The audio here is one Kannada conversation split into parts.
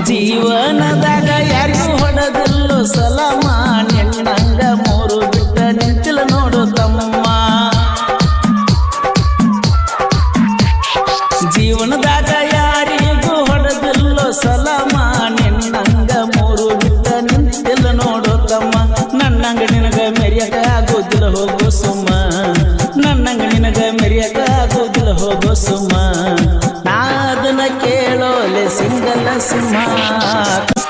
ಜೀವನದಾಗ ಯಾರಿಗೂ ಹೊಡೆದಿಲ್ಲೋ ಸಲಾಮ ನಿನ್ನಂಗ ಮೂರು ಬಿಟ್ಟ ನಿಂತಿಲ್ಲ ನೋಡು ತಮ್ಮ ಜೀವನದಾಗ ಯಾರಿಗೂ ಹೊಡೆದಿಲ್ಲೋ ಸಲಾಮ ನಿನ್ನಂಗ ಮೂರು ಬಿಟ್ಟ ನಿಂತಿಲ್ಲ ನೋಡು ತಮ್ಮ ನನ್ನಂಗ ನಿನಗ ಮೆರಿಯಕ ಆಗೋದಿಲ್ಲ ಹೋಗೋ ಸುಮ್ಮ ನನ್ನಂಗ ನಿನಗ ಮೆರಿಯಕ ಆಗೋದಿಲ್ಲ ಹೋಗೋ ಸುಮ್ಮ ನಾ ಅದನ್ನ ಕೇಳೋಲೆ ಸಿಂಗಲ್ಲ ಸಿಂಹ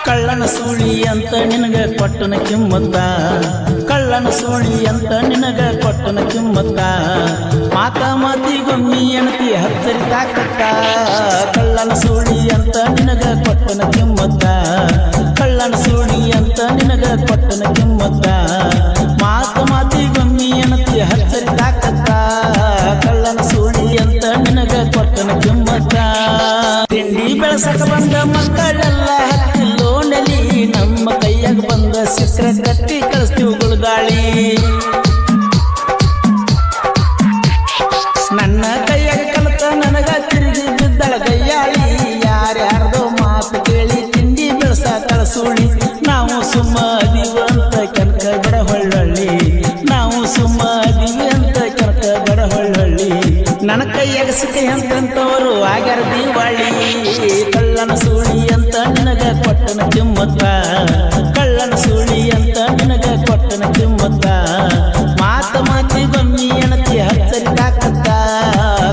ಕಳ್ಳನ ಸೂಳಿ ಅಂತ ನಿನಗ ಕೊಟ್ಟನ ಕಿಮ್ಮತ್ತ ಕಳ್ಳನ ಸೂಳಿ ಅಂತ ನಿನಗ ಕೊಟ್ಟನ ಕಿಮ್ಮತ್ತ ಮಾತಿಗೊಮ್ಮಿ ಎಣತಿ ಹಚ್ಚರಿ ತಾಕತ್ತ ಕಳ್ಳನ ಸೂಳಿ ಅಂತ ನಿನಗ ಕೊಟ್ಟನ ಕಿಮ್ಮತ್ತ ಕಳ್ಳನ ಸೂಳಿ ಅಂತ ನಿನಗ ಕೊಟ್ಟನ ಕಿಮ್ಮತ್ತ ಮಾತಿಗೊಮ್ಮಿ ಎಣತಿ ಹಚ್ಚರಿ ತಾಕತ್ತ ಕಳ್ಳನ ಸೂಳಿ ಅಂತ ನಿನಗ ಕೊಟ್ಟನ ಕಿಮ್ಮತ್ತ ತಿಂಡಿ ಬೆಳಸಕ ಬಂದ ಮಕ್ಕಳೆಲ್ಲ ಹತ್ತಿಲ್ಲೋ ನೆಲಿ ನಮ್ಮ ಕೈಯಾಗ ಬಂದ ಸಿಕ್ರ ಕಟ್ಟಿ ಕಳಿಸ್ತೀವಿ ಗುಳಗಾಳಿ ನನ್ನ ಕೈಯಾಗ ಕಲತ ನನಗ ತಿರುಗಿ ಬಿದ್ದಳ ಕೈಯಾಳಿ ಯಾರ್ಯಾರ್ದೋ ಮಾತು ಕೇಳಿ ತಿಂಡಿ ಬೆಳಸ ಕಳಸೂಳಿ ನಾವು ಸುಮ್ಮ ಅದೀವ ಅಂತ ಕನಕ ಬಡ ಹೊಳ್ಳಳ್ಳಿ ನಾವು ಸುಮ್ಮ ಅದೀವಿ ಅಂತ ಕನಕ ಬಡ ಹೊಳ್ಳಳ್ಳಿ ನನ್ನ ಕೈಯಾಗ ಸಿಕ್ಕ ಎಂತಂತವರು ಆಗ್ಯಾರ ದೀವಾಳಿ ಕಳ್ಳನ ಸೂಳಿ ಅಂತ ನಿನಗ ಕೊಟ್ಟನ ಕಿಮ್ಮತ್ತ ಕಳ್ಳನ ಸೂಳಿ ಅಂತ ನಿನಗ ಕೊಟ್ಟನ ಕಿಮ್ಮತ್ತ ಮಾತಿಗೊಮ್ಮಿ ಎಣತಿ ಹಚ್ಚರಿ ತಾಕತ್ತ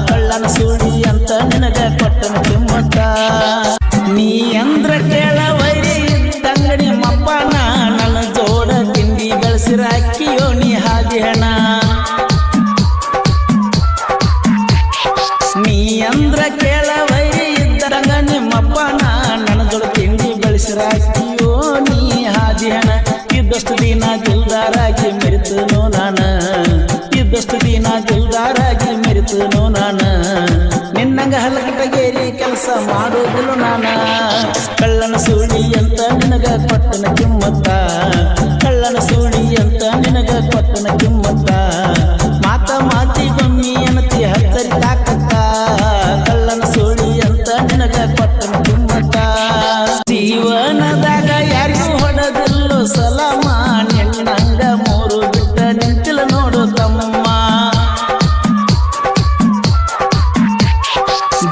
ಕಳ್ಳನ ಸೂಳಿ ಅಂತ ನಿನಗ ಕೊಟ್ಟನ ಕಿಮ್ಮತ್ತ ನೀ ಅಂದ್ರ ಕೇಳ ವೈರಿ ಇದ್ದಂಗಡಿ ಮಪ್ಪನ ನನ್ನ ಜೋಡ ತಿಂಡಿ ಬೆಳೆಸಿರ ಅಕ್ಕಿಯೋ ನೀ ಹಾದಿ ಹಣ ನೀ ಅಂದ್ರ ಕೇಳ ವೈರಿ ಇದ್ದಂಗ ನಿಮ್ಮಪ್ಪನ ನನ್ನ ಜೋಡ ತಿಂಡಿ ಬೆಳೆಸಿರ ಅಕ್ಕಿಯೋ ನೀ ಹಾದಿ ಹಣ ಇದ್ದಷ್ಟು ದಿನ ದಿಲ್ದಾರಾಗಿ ಮೆರಿತನೋ ನಾನ ಇದ್ದಷ್ಟು ದಿನ ದಿಲ್ದಾರಾಗಿ ಮೆರಿತನೋ ನಾನ ನಿನ್ನಂಗ ಹಲಕಟಗೇರಿ ಕೆಲಸ ಮಾಡೋದಿಲ್ಲ ನಾನ ಕಳ್ಳನ ಸೂಳಿ ಅಂತ ನಿನಗ ಕೊಟ್ಟನ ಕಿಮ್ಮತ್ತ ಕಳ್ಳನ ಸೂಳಿ ಅಂತ ನಿನಗ ಕೊಟ್ಟನ ಕಿಮ್ಮತ್ತ ಮಾತಿಗೊಮ್ಮಿ ಎಣತಿ ಹಚ್ಚರಿ ತಾಕತ್ತ ಕಳ್ಳನ ಸೂಳಿ ಅಂತ ನಿನಗ ಕೊಟ್ಟನ ಕಿಮ್ಮತ್ತ ಜೀವನದಾಗ ಯಾರಿಗೂ ಹೊಡೆದಿಲ್ಲೋ ಸಲಾಮ ನಿನ್ನಂಗ ಮೂರು ಬಿಟ್ಟ ನಿಂತಿಲ್ಲ ನೋಡು ತಮ್ಮ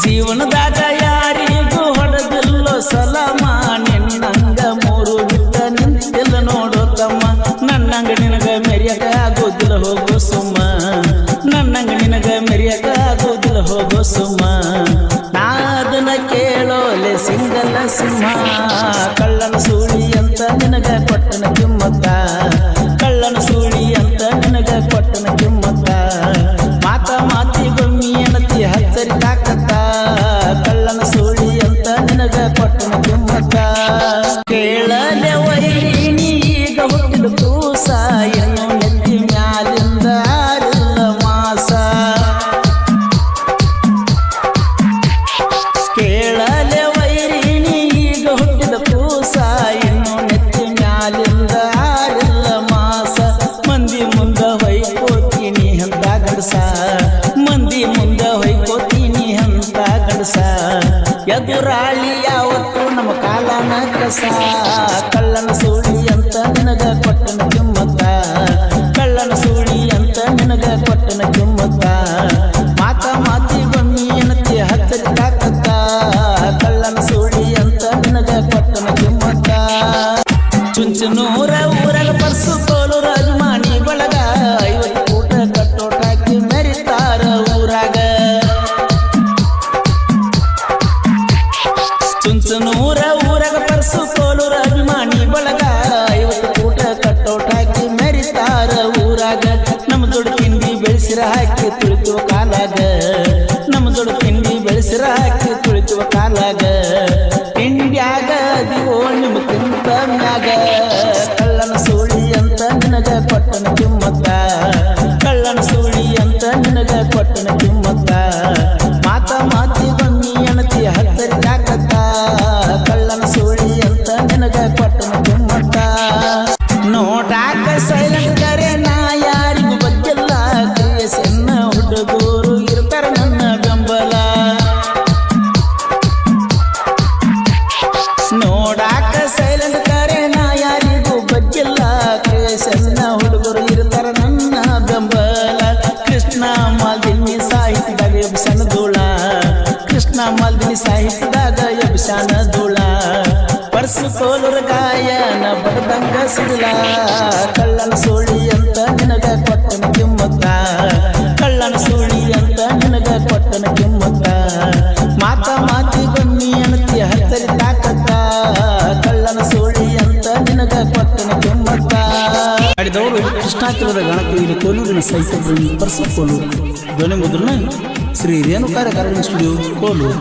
ಜೀವನದಾಗ ಯಾರಿಗೂ ಹೊಡೆದಿಲ್ಲೋ ಸಲಾಮ ನಿನ್ನಂಗ ಮೂರು ಬಿಟ್ಟ ನಿಂತಿಲ್ಲ ನೋಡು ತಮ್ಮ ನನ್ನಂಗ ನಿನಗ ಮೆರಿಯಕ ಆಗೋದಿಲ್ಲ ಹೋಗೋ ಸುಮ್ಮ ನನ್ನಂಗ ನಿನಗ ಮೆರಿಯಕ ಆಗೋದಿಲ್ಲ ಹೋಗೋ ಸುಮ್ಮ ನಾ ಅದನ್ನ ಕೇಳೋಲೆ ಸಿಂಗಲ್ಲ ಸಿಂಹ ಕಳ್ಳನ ಸೂಳಿ ಅಂತ ನಿನಗ ಕೊಟ್ಟನ ಕಿಮ್ಮತ್ತ ಕಳ್ಳನ ಸೂಳಿ ಅಂತ ನಿನಗ ಕೊಟ್ಟನ ಕಿಮ್ಮತ್ತ ಮಾತಿಗೊಮ್ಮಿ ಎಣತಿ ಹಚ್ಚರಿ ತಾಕತ್ತ ಕಳ್ಳನ ಸೂಳಿ ಅಂತ ನಿನಗ ಕೊಟ್ಟನ ಕಿಮ್ಮತ್ತ ಕೇಳಲೆ ವೈರಿ ನೀ ಈಗ ಹುಟ್ಟಿದ ಕೂಸ ಏನು ನೆತ್ತಿ ಮ್ಯಾಲಿಂದ ಆರಿಲ್ಲ ಮಾಸ ಕೇಳಲೆ ವೈರಿ ನೀ ಈಗ ಹುಟ್ಟಿದ ಕೂಸ ಇನ್ನು ನೆತ್ತಿ ಮ್ಯಾಲಿಂದ ಆರಿಲ್ಲ ಮಾಸ ಮಂದಿ ಮುಂದ ಹೊಯ್ಕೋತೀನಿ ಅಂತ ಗಡಸ ಮಂದಿ ಮುಂದ ಹೊಯ್ಕೋತೀನಿ ಅಂತ ಗಡಸ ಎದುರಾಳಿ ಯಾವತ್ತು ನಮ್ಮ ಕಾಲನ ಕಸ ಕಳ್ಳನ ಸೂಳಿ ಅಂತ ನಿನಗ ಕೊಟ್ಟನ ಕಿಮ್ಮತ್ತ ಕಳ್ಳನ ಸೂಳಿ ಅಂತ ನಿನಗ ಕೊಟ್ಟನ ಕಿಮ್ಮತ್ತ ಮಾತಿಗೊಮ್ಮಿ ಎಣತಿ ಹಚ್ಚರಿ ತಾಕತ್ತ ಕಳ್ಳನ ಸೂಳಿ ಅಂತ ನಿನಗ ಕೊಟ್ಟನ ಕಿಮ್ಮತ್ತ ಚುಂಚನೂರ ಊರಾಗ ಪರ್ಸು ಕೋಲು ರಾಜಮಾನಿ ಬಳಗ 50 ಕೂಟ ಕಟ್ಟೋಟಾಕಿ ಮೆರಿತಾರ ಊರಾಗ ಚುಂಚನೂರ ಊರಾಗ ಪರ್ಸು ಕೋಲು ರಾಜಮಾನಿ ಬಳಗ 50 ಕೂಟ ಕಟ್ಟೋಟಾಕಿ ಮೆರಿತಾರ ಊರಾಗ ನಮ್ಮ ಜೋಡಿ ತಿಂಡಿ ಬೆಳೆಸಿರ ಹಾಕಿ ತುಳಿತುವ ಕಾಲಾಗ ನಮ್ಮ ಜೋಡಿ ತಿಂಡಿ ಬೆಳೆಸಿರ ಹಾಕಿ ತುಳಿತುವ ಕಾಲಾಗ ತಿಂಡ್ಯಾಗ ಅದಿವೋ ನಿಮ್ಗಿಂತ ಮ್ಯಾಗ ಕಳ್ಳನ ಸೂಳಿ ಅಂತ ನಿನಗ ಕೊಟ್ಟನ ಕಿಮ್ಮತ್ತ ಕಳ್ಳನ ಸೂಳಿ ಅಂತ ನಿನಗ ಕೊಟ್ಟನ ಕಿಮ್ಮತ್ತ ಮಾತಿಗೊಮ್ಮಿ ಎಣತಿ ಹಚ್ಚರಿ ತಾಕತ್ತ ಕಳ್ಳನ ಸೂಳಿ ಅಂತ ಎಬ್ಸನ ಧೂಳ ಕೃಷ್ಣ ಮಲ್ದಿನಿ ಸಾಹಿತ್ಯದಾಗ ಎಬ್ಸಾನ ಧೂಳ ಪರ್ಸು ಕೋಲೂರ ಗಾಯನ ಬಡದಂಗ ಸಿಡಿಲ ಕಳ್ಳನ ಸೋಳಿ ಅಂತ ನಿನಗ ಕೊಟ್ಟನ ಕಿಮ್ಮತ್ತ ಕಳ್ಳನ ಸೋಳಿ ಅಂತ ನಿನಗ ಕೊಟ್ಟನ ಕಿಮ್ಮತ್ತ ಮಾತ ಮಾತಿ ಬನ್ನಿ ಅನತಿ ಹತ್ತರಿ ತಾಕತ್ತ ಕಳ್ಳನ ಸೋಳಿ ಅಂತ ನಿನಗ ಕೊಟ್ಟನ ಕಿಮ್ಮತ್ತ ಮಾಡಿದವರು ಕೃಷ್ಣಾತಿರದ ಗಣಪತಿ ಕೋಲೂರಿನ ಸಾಹಿತ್ಯ ಪರ್ಸು ಕೋಲೂರು ಧ್ವನಿ ಮುದ್ರಣ ಶ್ರೀ ರೇಣುಕಾರ ಕರಣ ಸ್ಟುಡಿಯೋ ಕೋಲೂರು.